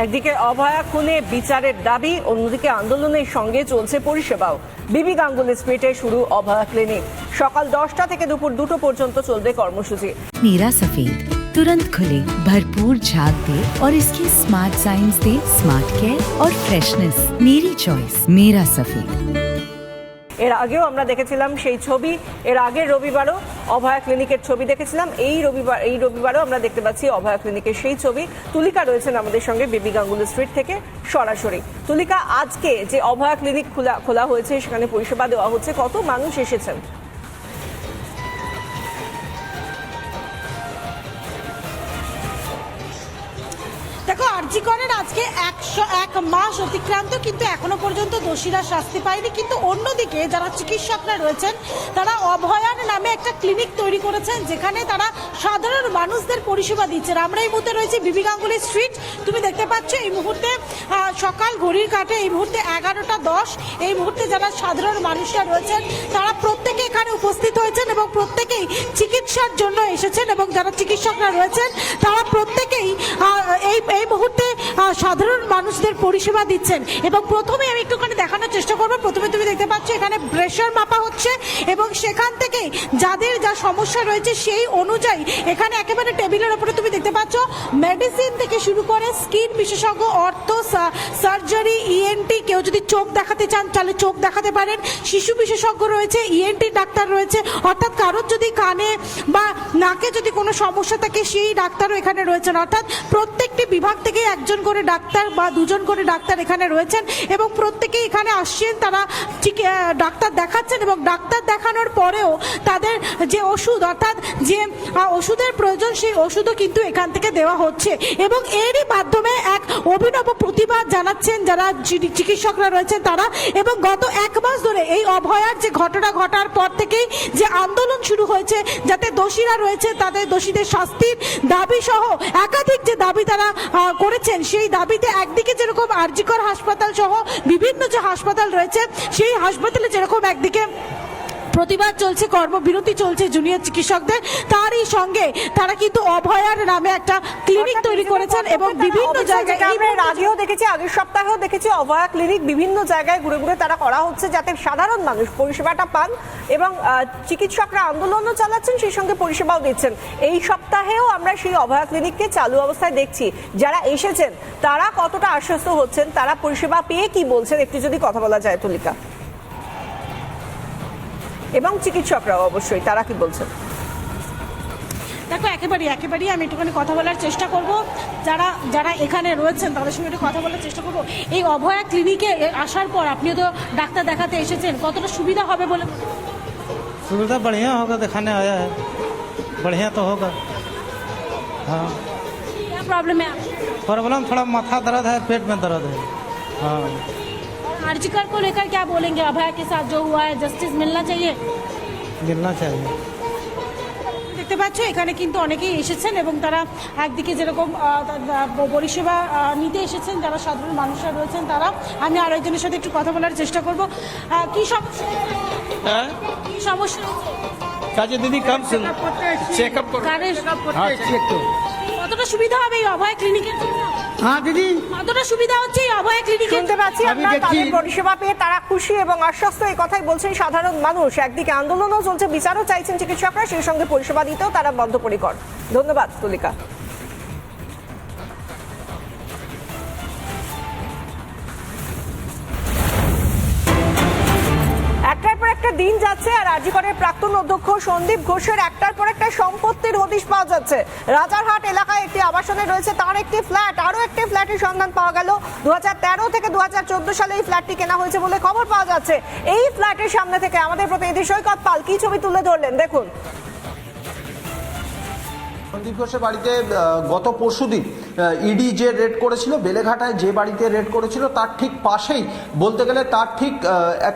একদিকে অভয়া খুনে বিচারের দাবি, অন্যদিকে আন্দোলনের সঙ্গে চলছে পরিষেবাও। বিবি গাঙ্গুলি স্ট্রিটে শুরু অভয়া ক্লিনিক। সকাল 10টা থেকে দুপুর 2টো পর্যন্ত চলবে কর্মসূচি। मीरा सफेद तुरंत खुले, भरपूर झाग दे और इसकी स्मार्ट साइंस दे स्मार्ट केयर और फ्रेशनेस। मेरी चॉइस मेरा सफेद। এর আগেও আমরা দেখেছিলাম সেই ছবি, এর আগের রবিবারও অভয়া ক্লিনিকের ছবি দেখেছিলাম। এই রবিবারও আমরা দেখতে পাচ্ছি অভয়া ক্লিনিকের সেই ছবি। তুলিকা রয়েছেন আমাদের সঙ্গে বিবি গাঙ্গুলি স্ট্রিট থেকে সরাসরি। তুলিকা, আজকে যে অভয়া ক্লিনিক খোলা হয়েছে, সেখানে পরিষেবা দেওয়া হচ্ছে, কত মানুষ এসেছেন? দেখো, আরজি করের আজকে 101 মাস অতিক্রান্ত, কিন্তু এখনো পর্যন্ত দোষীরা শাস্তি পায়নি। কিন্তু অন্যদিকে যারা চিকিৎসকরা রয়েছেন তারা অভয়ার নামে একটা ক্লিনিক তৈরি করেছেন, যেখানে তারা সাধারণ মানুষদের পরিষেবা দিচ্ছেন। আমরা এই মুহূর্তে রয়েছি বিবি গাঙ্গুলি স্ট্রিট। তুমি দেখতে পাচ্ছ এই মুহূর্তে সকাল ঘড়ির কাঁটে এই মুহূর্তে 11টা 10। এই মুহূর্তে যারা সাধারণ মানুষরা রয়েছেন তারা প্রত্যেকে এখানে উপস্থিত হয়েছেন এবং প্রত্যেকেই চিকিৎসার জন্য এসেছেন। এবং যারা চিকিৎসকরা রয়েছেন তারা প্রত্যেকেই এই মুহূর্তে সাধারণ মানুষদের পরিষেবা দিচ্ছেন। এবং প্রথমে আমি একটুখানি দেখানোর চেষ্টা করবো। প্রথমে তুমি দেখতে পাচ্ছ এখানে প্রেশার মাপা হচ্ছে এবং সেখান থেকে যাদের যা সমস্যা রয়েছে সেই অনুযায়ী এখানে একেবারে টেবিলের উপরে তুমি দেখতে পাচ্ছ মেডিসিন থেকে শুরু করে স্কিন বিশেষজ্ঞ, অর্থো, সার্জারি, ইএনটি, কেউ যদি চোখ দেখাতে চান তাহলে চোখ দেখাতে পারেন, শিশু বিশেষজ্ঞ রয়েছে, ইএনটি ডাক্তার রয়েছে, অর্থাৎ কারোর যদি কানে বা নাকে যদি কোনো সমস্যা থাকে সেই ডাক্তারও এখানে রয়েছেন। অর্থাৎ প্রত্যেকটি বিভাগ থেকে একজন করে ডাক্তার বা দুজন করে ডাক্তার এখানে রয়েছেন এবং প্রত্যেকেই এখানে আসছেন, তারা ডাক্তার দেখাচ্ছেন এবং ডাক্তার দেখানোর পরেও তাদের যে ওষুধ, অর্থাৎ যে ওষুধের প্রয়োজন সেই ওষুধও কিন্তু এখান থেকে দেওয়া হচ্ছে। এবং এরই মাধ্যমে এক অভিনব প্রতিবাদ জানাচ্ছেন যারা চিকিৎসকরা রয়েছেন তারা। এবং গত 1 মাস ধরে এই অভয়ার যে ঘটনা ঘটার পর থেকেই যে আন্দোলন শুরু হয়েছে, যাতে দোষীরা রয়েছে তাদের দোষীদের শাস্তির দাবি সহ একাধিক যে দাবি তারা করেছেন, সেই দাবিতে একদিকে যেরকম আরজি কর হাসপাতাল সহ বিভিন্ন যে হাসপাতাল রয়েছে সেই হাসপাতালে যেরকম একদিকে প্রতিবাদ চলছে, কর্মবিরতি চলছে জুনিয়র চিকিৎসকদের, তারই সঙ্গে তারা কিন্তু অভয়ার নামে একটা ক্লিনিক তৈরি করেছেন এবং বিভিন্ন জায়গায় আগেও দেখেছি, আগের সপ্তাহেও দেখেছি অভয়া ক্লিনিক বিভিন্ন জায়গায় ঘুরে ঘুরে তারা করা হচ্ছে যাতে সাধারণ মানুষ পরিষেবাটা পান। এবং চিকিৎসকরা আন্দোলনও চালাচ্ছেন, সেই সঙ্গে পরিষেবাও দিচ্ছেন। এই সপ্তাহেও আমরা সেই অভয়া ক্লিনিককে চালু অবস্থায় দেখছি। যারা এসেছেন তারা কতটা আশ্বস্ত হচ্ছেন, তারা পরিষেবা পেয়ে কি বলছেন, একটু যদি কথা বলা যায় তুলিকা। এবং চিকিৎসকরাও অবশ্যই তারা কি বলছেন। দেখো, একেবারেই আমি একটুখানি কথা বলার চেষ্টা করব, যারা এখানে রয়েছেন তাদের সঙ্গে একটু কথা বলার চেষ্টা করব। এই অভয়া ক্লিনিকে আসার পর আপনিও তো ডাক্তার দেখাতে এসেছেন, কতটা সুবিধা হবে বলে? सुविधा बढ़िया होगा, दिखाने आया है, बढ़िया तो होगा। हाँ, क्या प्रॉब्लम है? प्रॉब्लम थोड़ा माथा दर्द है, पेट में दर्द है। हाँ, आरजी कर को लेकर क्या बोलेंगे? अभय के साथ जो हुआ है, जस्टिस मिलना चाहिए। मिलना चाहिए। দেখতে পাচ্ছ এখানে কিন্তু অনেকেই এসেছেন এবং তারা একদিকে যেরকম পরিষেবা নিতে এসেছেন, যারা সাধারণ মানুষরা রয়েছেন তারা। আমি আরো একজনের সাথে একটু কথা বলার চেষ্টা করব। কি সমস্যা? কি সমস্যা? কাজে দিদি কম চেকআপ করো। হ্যাঁ, চেক করো। কতটা সুবিধা হবে এই অভয় ক্লিনিকের জন্য? হ্যাঁ দিদি, কতটা সুবিধা হচ্ছে এই অভয় ক্লিনিকে? শুনতে পাচ্ছি আমরা, তাদের পরিষেবা পেয়ে তারা খুশি এবং আশ্বস্ত, এই কথাই বলছেন সাধারণ মানুষ। একদিকে আন্দোলনও চলছে, বিচারও চাইছেন চিকিৎসকরা, সেই সঙ্গে পরিষেবা দিতেও তারা বদ্ধপরিকর। ধন্যবাদ তুলিকা। একটার পর একটা দিন যাচ্ছে আর আরজি করের প্রাক্তন অধ্যক্ষ সন্দীপ ঘোষের একটার পর একটা সম্পত্তির হদিশ পাওয়া যাচ্ছে। রাজারহাট এলাকায় একটি আবাসনে রয়েছে তার একটি ফ্ল্যাট, আরো একটি ফ্ল্যাটের সন্ধান পাওয়া গেল। 2013 থেকে 2014 সালে এই ফ্ল্যাটটি কেনা হয়েছে বলে খবর পাওয়া যাচ্ছে। এই ফ্ল্যাটের সামনে থেকে আমাদের প্রতিনিধি সৈকত পাল কি ছবি তুলে ধরলেন, দেখুন। সন্দীপ ঘোষের বাড়িতে গত পরশুদিন ইডি যে রেড করেছিল, বেলেঘাটায় যে বাড়িতে রেড করেছিল তার ঠিক পাশেই, বলতে গেলে তার ঠিক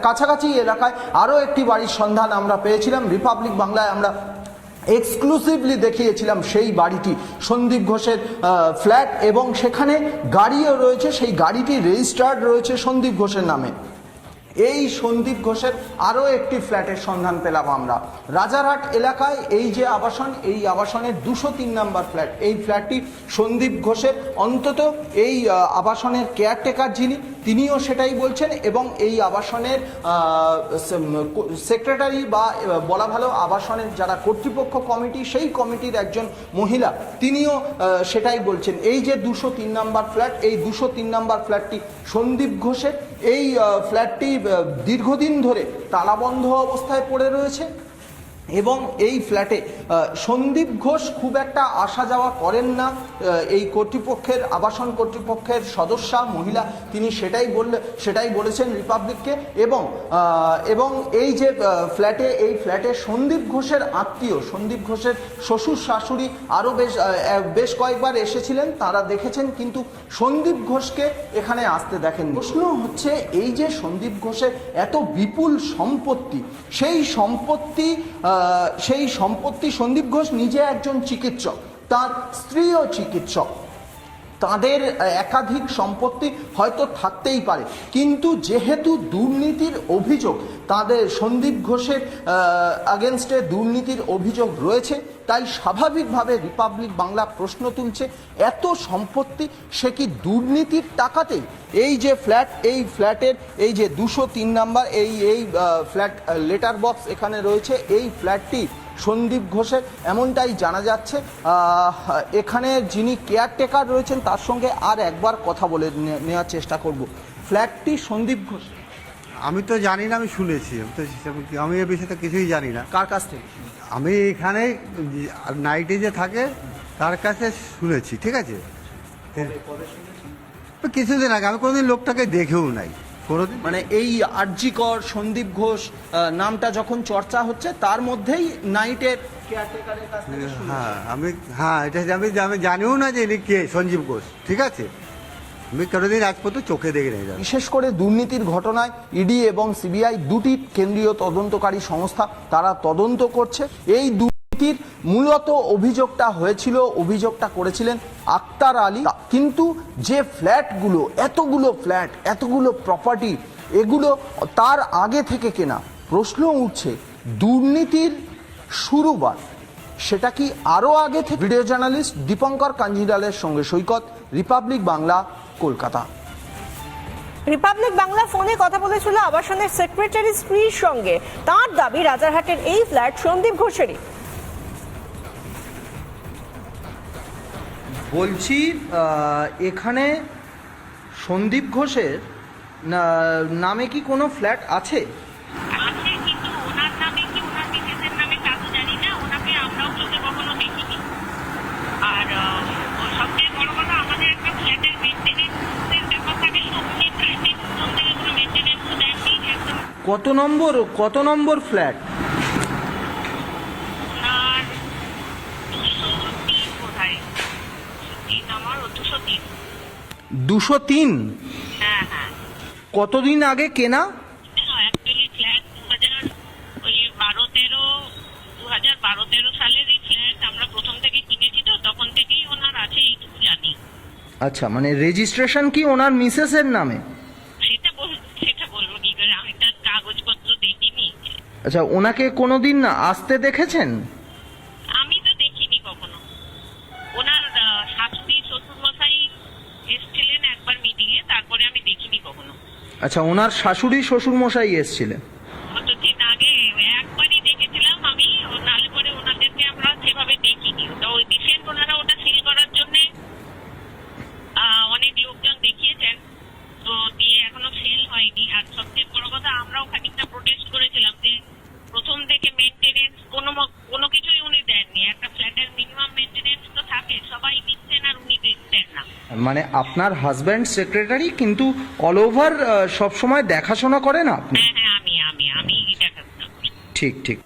কাছাকাছি এলাকায় আরও একটি বাড়ির সন্ধান আমরা পেয়েছিলাম। রিপাবলিক বাংলায় আমরা এক্সক্লুসিভলি দেখিয়েছিলাম সেই বাড়িটি, সন্দীপ ঘোষের ফ্ল্যাট, এবং সেখানে গাড়িও রয়েছে, সেই গাড়িটি রেজিস্টার্ড রয়েছে সন্দীপ ঘোষের নামে। এই সন্দীপ ঘোষের আরও একটি ফ্ল্যাটের সন্ধান পেলাম আমরা রাজারহাট এলাকায়। এই যে আবাসন, এই আবাসনের 203 নম্বর ফ্ল্যাট, এই ফ্ল্যাটটি সন্দীপ ঘোষের। অন্তত এই আবাসনের কেয়ারটেকার যিনি, তিনিও সেটাই বলছেন, এবং এই আবাসনের সেক্রেটারি বা বলা ভালো আবাসনের যারা কর্তৃপক্ষ কমিটি, সেই কমিটির একজন মহিলা, তিনিও সেটাই বলছেন। এই যে 203 নম্বর ফ্ল্যাট, এই 203 নম্বর ফ্ল্যাটটি সন্দীপ ঘোষের। এই ফ্ল্যাটটি দীর্ঘদিন ধরে তালাবন্ধ অবস্থায় পড়ে রয়েছে, এবং এই ফ্ল্যাটে সন্দীপ ঘোষ খুব একটা আসা যাওয়া করেন না। এই কর্তৃপক্ষের, আবাসন কর্তৃপক্ষের সদস্যা মহিলা, তিনি সেটাই বলেছেন রিপাবলিককে। এবং এই যে ফ্ল্যাটে সন্দীপ ঘোষের আত্মীয়, সন্দীপ ঘোষের শ্বশুর শাশুড়ি আরও বেশ কয়েকবার এসেছিলেন, তারা দেখেছেন, কিন্তু সন্দীপ ঘোষকে এখানে আসতে দেখেন। প্রশ্ন হচ্ছে, এই যে সন্দীপ ঘোষের এত বিপুল সম্পত্তি, সেই সম্পত্তি সন্দীপ ঘোষ নিজে একজন চিকিৎসক, তার স্ত্রীও চিকিৎসক, তাদের একাধিক সম্পত্তি হয়তো থাকতেই পারে, কিন্তু যেহেতু দুর্নীতির অভিযোগ, তাদের সন্দীপ ঘোষের আগেনস্টে দুর্নীতির অভিযোগ রয়েছে, তাই স্বাভাবিকভাবে রিপাবলিক বাংলা প্রশ্ন তুলছে, এত সম্পত্তি সে কি দুর্নীতির টাকাতেই? এই যে ফ্ল্যাট, এই ফ্ল্যাটের এই যে 203 নাম্বার এই ফ্ল্যাট লেটার বক্স এখানে রয়েছে, এই ফ্ল্যাটটি সন্দীপ ঘোষের এমনটাই জানা যাচ্ছে। এখানে যিনি কেয়ারটেকার রয়েছেন তার সঙ্গে আর একবার কথা বলে নেওয়ার চেষ্টা করব। ফ্ল্যাটটি সন্দীপ ঘোষ? আমি তো জানি না, আমি শুনেছি। আমি এ বিষয়ে কিছুই জানি না। কার কাছ থেকে? আমি এখানে নাইটে যে থাকে তার কাছে শুনেছি, ঠিক আছে। কিছুদিন আগে, আমি কোনোদিন লোকটাকে দেখেও নাই কোনোদিন। মানে এই আরজিকর সন্দীপ ঘোষ নামটা যখন চর্চা হচ্ছে, তার মধ্যেই নাইটের কেয়ারটেকারের কাছ থেকে এটা আমি জানিও না যে ইনি কে, সঞ্জীব ঘোষ, ঠিক আছে। আমি কোনোদিন আজ পর্যন্ত চোখে দেখে নেই। বিশেষ করে দুর্নীতির ঘটনায় ইডি এবং সিবিআই, দুটি কেন্দ্রীয় তদন্তকারী সংস্থা, তারা তদন্ত করছে। এই দুর্নীতির মূলত অভিযোগটা করেছিলেন আক্তার আলী, কিন্তু যে ফ্ল্যাটগুলো, এতগুলো প্রপার্টি, এগুলো তার আগে থেকে কেনা। প্রশ্ন উঠছে, দুর্নীতির শুরুবার সেটা কি আরও আগে থেকে? ভিডিও জার্নালিস্ট দীপঙ্কর কাঞ্জিলালের সঙ্গে সৈকত, রিপাবলিক বাংলা, কলকাতা। রিপাবলিক বাংলা ফোনে কথা বলেছিল আবাসনের সেক্রেটারি স্ত্রীর সঙ্গে। তার দাবি রাজারহাটের এই ফ্ল্যাট সন্দীপ ঘোষেরই। বলছি, এখানে সন্দীপ ঘোষের নামে কি কোনো ফ্ল্যাট আছে? আছে, কিন্তু ওনার নামে কি ওনার মিসেসের নামে তা তো জানি না। ওনাকে আমরাও চোখে কখনো দেখিনি। আর সবচেয়ে বড় কথা, আমাদের একটা ফ্ল্যাটের মেনটেনেন্সের ব্যাপার থাকে, উনি ফ্ল্যাটে প্রথম থেকে কোনো মেনটেনেন্সও দেননি। একদম কত নম্বর ফ্ল্যাট? ওনার 203 বোধহয়, 203 আমার 203। 203? হ্যাঁ। কতদিন আগে কেনা? অ্যাকচুয়ালি ফ্ল্যাট 2012-13 সালেরই ফ্ল্যাট। আমরা প্রথম থেকে কিনেছি, তো তখন থেকেই ওনার আছে, এইটুকু জানি। আচ্ছা, মানে রেজিস্ট্রেশন কি ওনার মিসেসের নামে? সেটা বলবো কি করে, আমি তার কাগজপত্র দেখিনি। আচ্ছা, ওনাকে কোনোদিন আসতে দেখেছেন? আমি তো দেখিনি কখনো। ওনার শাশুড়ি শ্বশুরমশাই এসেছিলেন একবার মিটিংয়ে, তারপরে আমি দেখিনি কখনো। আচ্ছা, ওনার শাশুড়ি শ্বশুরমশাই এসেছিলেন? কতদিন আগে একবারই দেখেছিলাম আমি, নাহলে পরে ওনাদেরকে আমরা সেভাবে দেখিনি। তো ওই রিসেন্ট ওনারা ওটা সিল করার জন্য অনেক লোকজন দেখিয়েছেন, তো দিয়ে এখনো সেল হয়নি। আর সবচেয়ে বড় কথা, আমরাও খানিকটা প্রোটেস্ট করেছিলাম যে প্রথম থেকে মেনটেনেন্স কোনো কিছুই উনি দেননি। একটা ফ্ল্যাটের মিনিমাম মেনটেনেন্স তো থাকে, সবাই দিচ্ছেন আর উনি দিচ্ছেন না। মানে আপনার হাজব্যান্ড সেক্রেটারি, কিন্তু অল ওভার সবসময় দেখাশোনা করেন আপনি? হ্যাঁ, আমি দেখাশোনা করি। ঠিক।